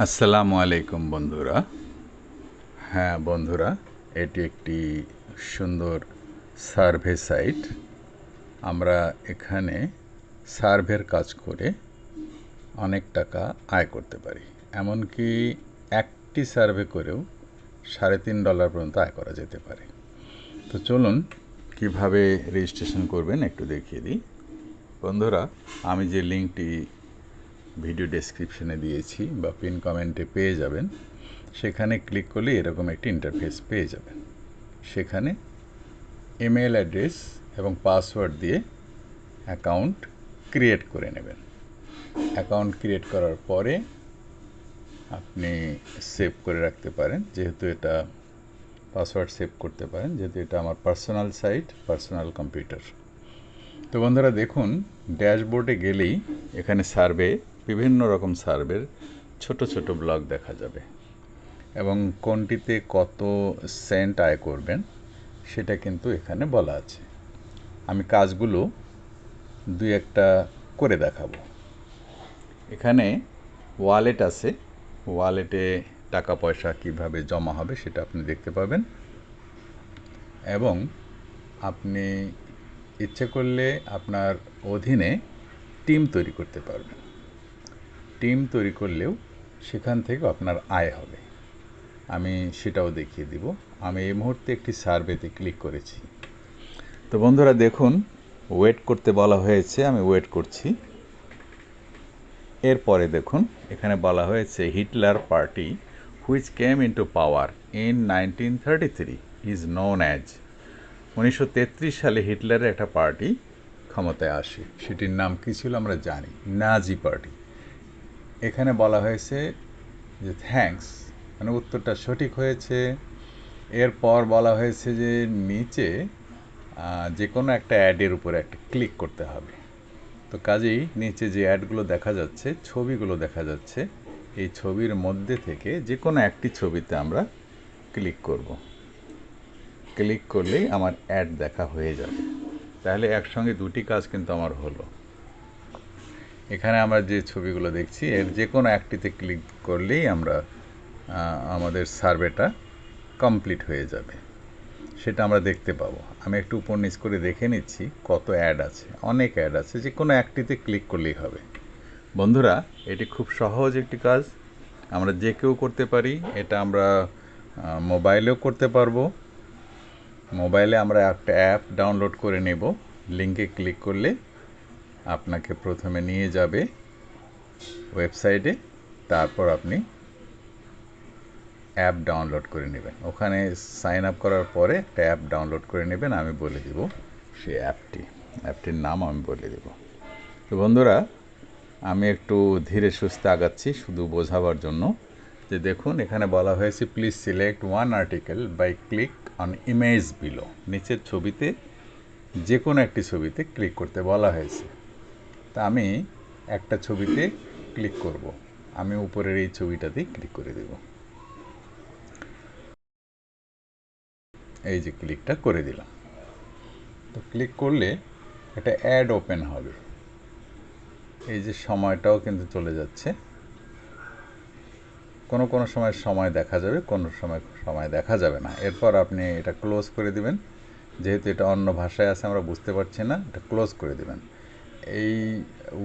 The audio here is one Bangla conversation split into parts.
আসসালামু আলাইকুম বন্ধুরা। হ্যাঁ বন্ধুরা, এটি একটি সুন্দর সার্ভে সাইট। আমরা এখানে সার্ভের কাজ করে অনেক টাকা আয় করতে পারি। এমনকি একটি সার্ভে করেও $3.5 পর্যন্ত আয় করা যেতে পারে। তো চলুন কিভাবে রেজিস্ট্রেশন করবেন একটু দেখিয়ে দিই। বন্ধুরা, আমি যে লিঙ্কটি ভিডিও ডেসক্রিপশনে দিয়েছি বা পিন কমেন্টে পেয়ে যাবেন, সেখানে ক্লিক করলে এরকম একটি ইন্টারফেস পেয়ে যাবেন। সেখানে ইমেল অ্যাড্রেস এবং পাসওয়ার্ড দিয়ে অ্যাকাউন্ট ক্রিয়েট করে নেবেন। অ্যাকাউন্ট ক্রিয়েট করার পরে আপনি সেভ করে রাখতে পারেন, যেহেতু এটা পাসওয়ার্ড সেভ করতে পারেন, যেহেতু এটা আমার পার্সোনাল সাইট, পার্সোনাল কম্পিউটার। তো বন্ধুরা দেখুন, ড্যাশবোর্ডে গেলেই এখানে সার্ভে, বিভিন্ন রকম সার্ভের ছোট ছোট ব্লগ দেখা যাবে এবং কোনটিতে কত সেন্ট আয় করবেন সেটা কিন্তু এখানে বলা আছে। আমি কাজগুলো দুই একটা করে দেখাবো। এখানে ওয়ালেট আছে, ওয়ালেটে টাকা পয়সা কিভাবে জমা হবে সেটা আপনি দেখতে পাবেন এবং আপনি ইচ্ছে করলে আপনার অধীনে টিম তৈরি করতে পারবেন। টিম তৈরি করলেও সেখান থেকে আপনার আয় হবে। আমি সেটাও দেখিয়ে দিব। আমি এই মুহূর্তে একটি সার্ভেতে ক্লিক করেছি। তো বন্ধুরা দেখুন, ওয়েট করতে বলা হয়েছে, আমি ওয়েট করছি। এরপরে দেখুন এখানে বলা হয়েছে Hitler party which came into power in 1933 is known as. 1933 সালে হিটলারের একটা পার্টি ক্ষমতায় আসে, সেটির নাম কী ছিল আমরা জানি, নাজি পার্টি। এখানে বলা হয়েছে যে থ্যাঙ্কস, মানে উত্তরটা সঠিক হয়েছে। এরপর বলা হয়েছে যে নিচে যে কোনো একটা অ্যাডের উপরে একটা ক্লিক করতে হবে। তো কাজেই নিচে যে অ্যাডগুলো দেখা যাচ্ছে, ছবিগুলো দেখা যাচ্ছে, এই ছবির মধ্যে থেকে যে কোনো একটি ছবিতে আমরা ক্লিক করব। ক্লিক করলেই আমার অ্যাড দেখা হয়ে যাবে। তাহলে একসঙ্গে দুটি কাজ কিন্তু আমার হলো। এখানে আমরা যে ছবিগুলো দেখছি এর যে কোনো একটিতে ক্লিক করলেই আমরা আমাদের সার্ভেটা কমপ্লিট হয়ে যাবে, সেটা আমরা দেখতে পাবো। আমি একটু উপর নিচ করে দেখে নিচ্ছি কত অ্যাড আছে। অনেক অ্যাড আছে, যে কোনো একটিতে ক্লিক করলেই হবে। বন্ধুরা, এটি খুব সহজ একটি কাজ, আমরা যে কেউ করতে পারি। এটা আমরা মোবাইলেও করতে পারবো। মোবাইলে আমরা একটা অ্যাপ ডাউনলোড করে নেব। লিঙ্কে ক্লিক করলে আপনাকে প্রথমে নিয়ে যাবে ওয়েবসাইটে, তারপর আপনি অ্যাপ ডাউনলোড করে নেবেন। ওখানে সাইন আপ করার পরে একটা অ্যাপ ডাউনলোড করে নেবেন। আমি বলে দিব সেই অ্যাপটির নাম আমি বলে দেব। তো বন্ধুরা, আমি একটু ধীরে সুস্থে আগাচ্ছি শুধু বোঝাবার জন্য। যে দেখুন এখানে বলা হয়েছে please select one article by click on image below. নিচের ছবিতে যে কোনো একটি ছবিতে ক্লিক করতে বলা হয়েছে। তা আমি একটা ছবিতে ক্লিক করব। আমি উপরের এই ছবিটাতেই ক্লিক করে দেব। এই যে ক্লিকটা করে দিলাম। তো ক্লিক করলে একটা অ্যাড ওপেন হবে। এই যে সময়টাও কিন্তু চলে যাচ্ছে। কোনো কোনো সময় সময় দেখা যাবে, কোনো সময় সময় দেখা যাবে না। এরপর আপনি এটা ক্লোজ করে দিবেন। যেহেতু এটা অন্য ভাষায় আছে আমরা বুঝতে পারছি না, এটা ক্লোজ করে দিবেন। এই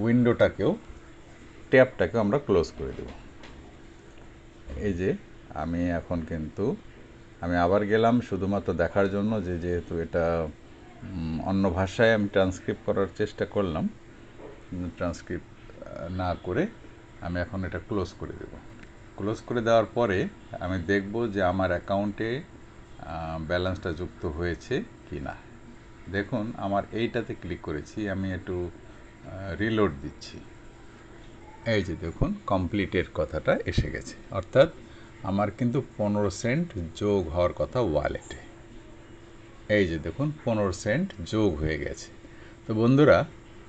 উইন্ডোটাকেও, ট্যাবটাকেও আমরা ক্লোজ করে দেব। এই যে আমি এখন কিন্তু আমি আবার গেলাম শুধুমাত্র দেখার জন্য, যে যেহেতু এটা অন্য ভাষায় আমি ট্রান্সক্রিপ্ট করার চেষ্টা করলাম, ট্রান্সক্রিপ্ট না করে আমি এখন এটা ক্লোজ করে দেব। ক্লোজ করে দেওয়ার পরে আমি দেখব যে আমার অ্যাকাউন্টে ব্যালেন্সটা যুক্ত হয়েছে কি না। দেখুন আমার এইটাতে ক্লিক করেছি, আমি একটু রিলোড দিচ্ছি। এই যে দেখুন কমপ্লিটের কথাটা এসে গেছে, অর্থাৎ আমার কিন্তু 15 সেন্ট যোগ হওয়ার কথা ওয়ালেটে। এই যে দেখুন 15 সেন্ট যোগ হয়ে গেছে। তো বন্ধুরা,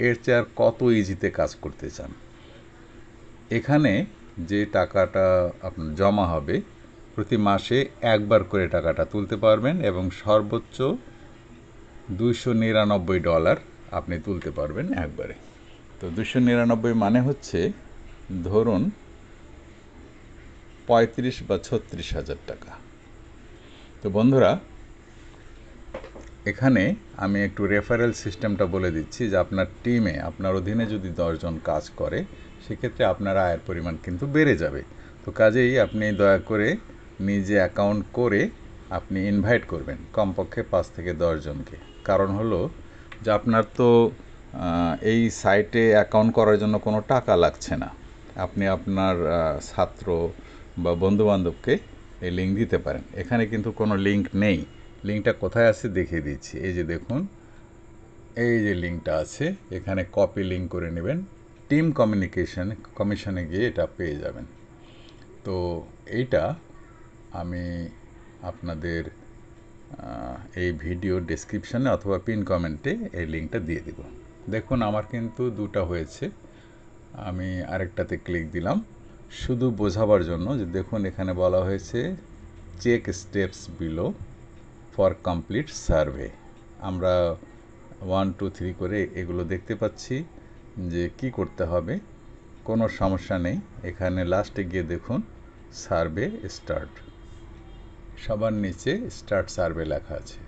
এর চেয়ে আর কত ইজিতে কাজ করতে চান? এখানে যে টাকাটা আপনার জমা হবে, প্রতি মাসে একবার করে টাকাটা তুলতে পারবেন এবং সর্বোচ্চ $299 আপনি তুলতে পারবেন একবারে। তো 299 মানে হচ্ছে, ধরুন 35 বা 36,000 টাকা। তো বন্ধুরা, এখানে আমি একটু রেফারেল সিস্টেমটা বলে দিচ্ছি যে আপনার টিমে, আপনার অধীনে যদি 10 জন কাজ করে, সেক্ষেত্রে আপনার আয়ের পরিমাণ কিন্তু বেড়ে যাবে। তো কাজেই আপনি দয়া করে নিজে অ্যাকাউন্ট করে আপনি ইনভাইট করবেন কমপক্ষে 5 থেকে 10 জনকে। কারণ হলো যে আপনার তো এই সাইটে অ্যাকাউন্ট করার জন্য কোনো টাকা লাগছে না। আপনি আপনার ছাত্র বা বন্ধুবান্ধবকে এই লিঙ্ক দিতে পারেন। এখানে কিন্তু কোনো লিঙ্ক নেই। লিঙ্কটা কোথায় আছে দেখিয়ে দিচ্ছি। এই যে দেখুন, এই যে লিঙ্কটা আছে, এখানে কপি লিঙ্ক করে নেবেন, টিম কমিশনে গিয়ে এটা পেয়ে যাবেন। তো এইটা আমি আপনাদের এই ভিডিও ডেসক্রিপশানে অথবা পিন কমেন্টে এই লিঙ্কটা দিয়ে দেব। দেখুন আমার কিন্তু দুটো হয়েছে। আমি আরেকটাতে ক্লিক দিলাম শুধু বোঝাবার জন্য যে দেখুন এখানে বলা হয়েছে check steps below for complete survey. আমরা 1 2 3 করে এগুলো দেখতে পাচ্ছি যে কি করতে হবে। কোনো সমস্যা নেই। এখানে লাস্টে গিয়ে দেখুন সার্ভে স্টার্ট, সবার নিচে স্টার্ট সার্ভে লেখা আছে।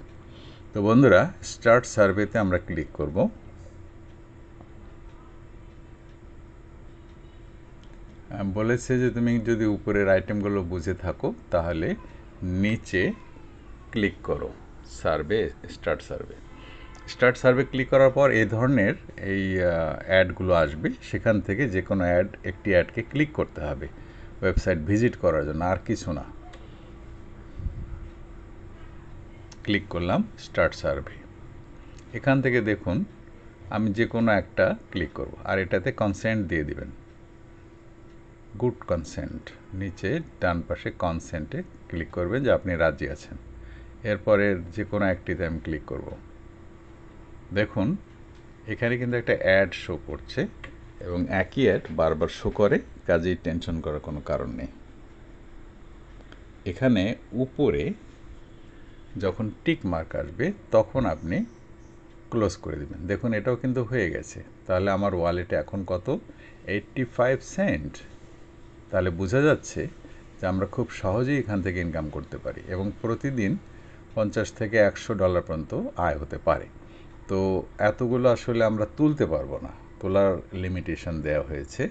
তো বন্ধুরা, স্টার্ট সার্ভেতে আমরা ক্লিক করব। বলেছে যে তুমি যদি উপরের আইটেমগুলো বুঝে থাকো তাহলে নিচে ক্লিক করো survey, start survey. Start survey click করার পর এই ধরনের এই অ্যাডগুলো আসবে। সেখান থেকে যে কোনো একটি অ্যাডকে ক্লিক করতে হবে ওয়েবসাইট ভিজিট করার জন্য, আর কিছু না। ক্লিক করলাম স্টার্ট সার্ভে। এখান থেকে দেখুন আমি যে কোনো একটা ক্লিক করব, আর এটাতে কনসেন্ট দিয়ে দিবেন। গুড কনসেন্ট, নিচে ডান পাশে কনসেন্টে ক্লিক করবেন যে আপনি রাজি আছেন। এরপরে যে কোনো একটিতে আমি ক্লিক করব। দেখুন এখানে কিন্তু একটা অ্যাড শো করছে এবং একই অ্যাড বারবার শো করে, কাজেই টেনশন করার কোনো কারণ নেই। এখানে উপরে যখন টিক মার্ক আসবে তখন আপনি ক্লোজ করে দেবেন। দেখুন এটাও কিন্তু হয়ে গেছে। তাহলে আমার ওয়ালেটে এখন কত? 85 সেন্ট। তাহলে বোঝা যাচ্ছে যে আমরা খুব সহজেই এখান থেকে ইনকাম করতে পারি এবং প্রতিদিন $50 থেকে $100 পর্যন্ত আয় হতে পারে। তো এতগুলো আসলে আমরা তুলতে পারবো না, তোলার লিমিটেশন দেওয়া হয়েছে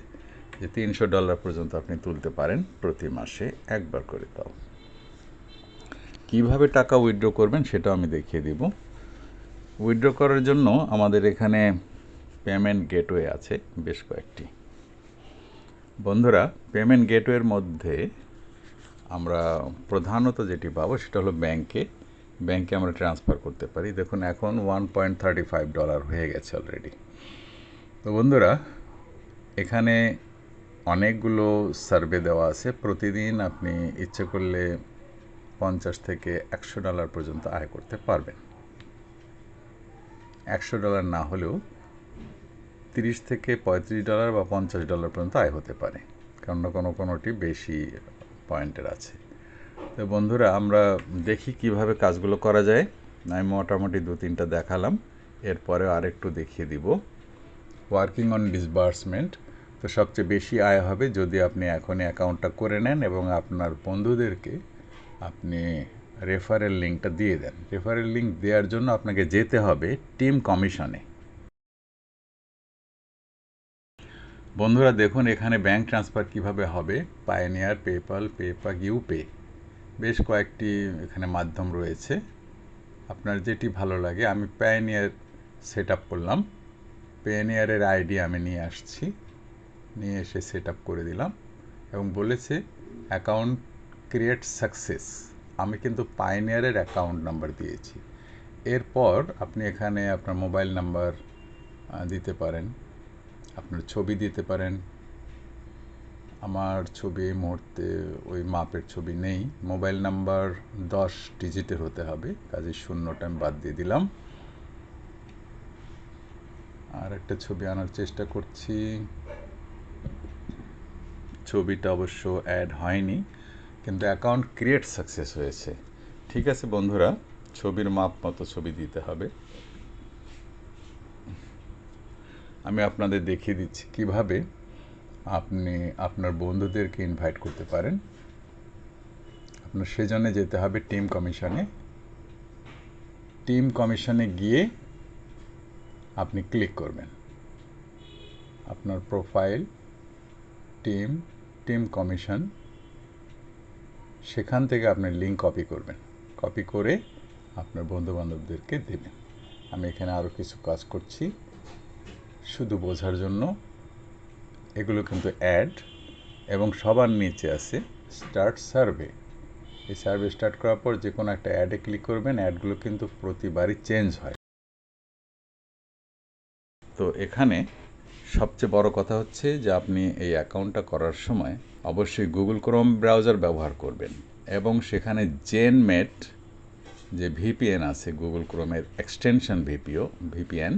যে $300 পর্যন্ত আপনি তুলতে পারেন প্রতি মাসে একবার করে। তাও কীভাবে টাকা উইথড্র করবেন সেটাও আমি দেখিয়ে দিব। উইথড্র করার জন্য আমাদের এখানে পেমেন্ট গেটওয়ে আছে বেশ কয়েকটি। বন্ধুরা, পেমেন্ট গেটওয়ের মধ্যে আমরা প্রধানত যেটি পাবো সেটা হলো ব্যাংকে আমরা ট্রান্সফার করতে পারি। দেখুন এখন $1.35 হয়ে গেছে অলরেডি। তো বন্ধুরা, এখানে অনেকগুলো সার্ভে দেওয়া আছে। প্রতিদিন আপনি ইচ্ছে করলে $50 থেকে $100 পর্যন্ত আয় করতে পারবেন। $100 না হলেও $30 থেকে $35 বা $50 পর্যন্ত আয় হতে পারে, কারণ কোনোটি বেশি পয়েন্টের আছে। তো বন্ধুরা, আমরা দেখি কিভাবে কাজগুলো করা যায়। আমি মোটামুটি 2-3টা দেখালাম, এরপরে আরেকটু দেখিয়ে দিব। Working on disbursement. তো সবচেয়ে বেশি আয় হবে যদি আপনি এখনই অ্যাকাউন্টটা করে নেন এবং আপনার বন্ধুদেরকে আপনি রেফারেল লিঙ্কটা দিয়ে দেন। রেফারেল লিঙ্ক দেওয়ার জন্য আপনাকে যেতে হবে টিম কমিশনে। বন্ধুরা দেখুন এখানে ব্যাংক ট্রান্সফার কিভাবে হবে। পায়োনিয়ার, পেপ্যাল, পেপাক, ইউপে, বেশ কয়েকটি এখানে মাধ্যম রয়েছে। আপনার যেটি ভালো লাগে। আমি পায়োনিয়ার সেট আপ করলাম। পায়োনিয়ারের আইডি আমি নিয়ে আসছি, নিয়ে এসে সেট আপ করে দিলাম এবং বলেছে অ্যাকাউন্ট ক্রিয়েট সাকসেস। আমি কিন্তু পায়োনিয়ারের অ্যাকাউন্ট নাম্বার দিয়েছি। এরপর আপনি এখানে আপনার মোবাইল নাম্বার দিতে পারেন, আপনার ছবি দিতে পারেন। আমার ছবি এই মুহূর্তে ওই মাপের ছবি নেই। মোবাইল নাম্বার 10 ডিজিটের হতে হবে, কাজে শূন্যটা আমি বাদ দিয়ে দিলাম। আর একটা ছবি আনার চেষ্টা করছি, ছবিটা অবশ্য অ্যাড হয়নি, কিন্তু অ্যাকাউন্ট ক্রিয়েট সাকসেস হয়েছে। ঠিক আছে বন্ধুরা, ছবির মাপ মতো ছবি দিতে হবে। আমি আপনাদের দেখিয়ে দিচ্ছি কিভাবে আপনি আপনার বন্ধুদেরকে ইনভাইট করতে পারেন সেজন্য যেতে হবে টিম কমিশনে। টিম কমিশনে গিয়ে আপনি ক্লিক করবেন, আপনার প্রোফাইল, টিম কমিশন, সেখান থেকে আপনি লিঙ্ক কপি করবেন, কপি করে আপনার বন্ধুবান্ধবদেরকে দেবেন। আমি এখানে আরও কিছু কাজ করছি শুধু বোঝার জন্য। এগুলো কিন্তু অ্যাড, এবং সবার নিচে আছে স্টার্ট সার্ভে। এই সার্ভে স্টার্ট করার পর যে কোনো একটা অ্যাডে ক্লিক করবেন। অ্যাডগুলো কিন্তু প্রতিবারই চেঞ্জ হয়। তো এখানে সবচেয়ে বড় কথা হচ্ছে যে আপনি এই অ্যাকাউন্টটা করার সময় অবশ্যই গুগল ক্রোম ব্রাউজার ব্যবহার করবেন, এবং সেখানে জেনমেট যে ভিপিএন আছে, গুগল ক্রোমের এক্সটেনশন ভিপিএন,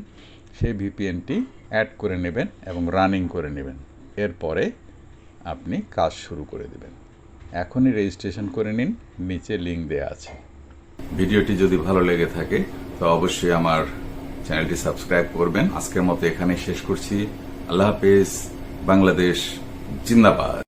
সেই ভিপিএনটি অ্যাড করে নেবেন এবং রানিং করে নেবেন। এরপরে আপনি কাজ শুরু করে দেবেন। এখনই রেজিস্ট্রেশন করে নিন, নিচে লিঙ্ক দেওয়া আছে। ভিডিওটি যদি ভালো লেগে থাকে তো অবশ্যই আমার চ্যানেলটি সাবস্ক্রাইব করবেন। আজকের মতো এখানেই শেষ করছি। আল্লাহ হাফেজ। বাংলাদেশ জিন্দাবাদ।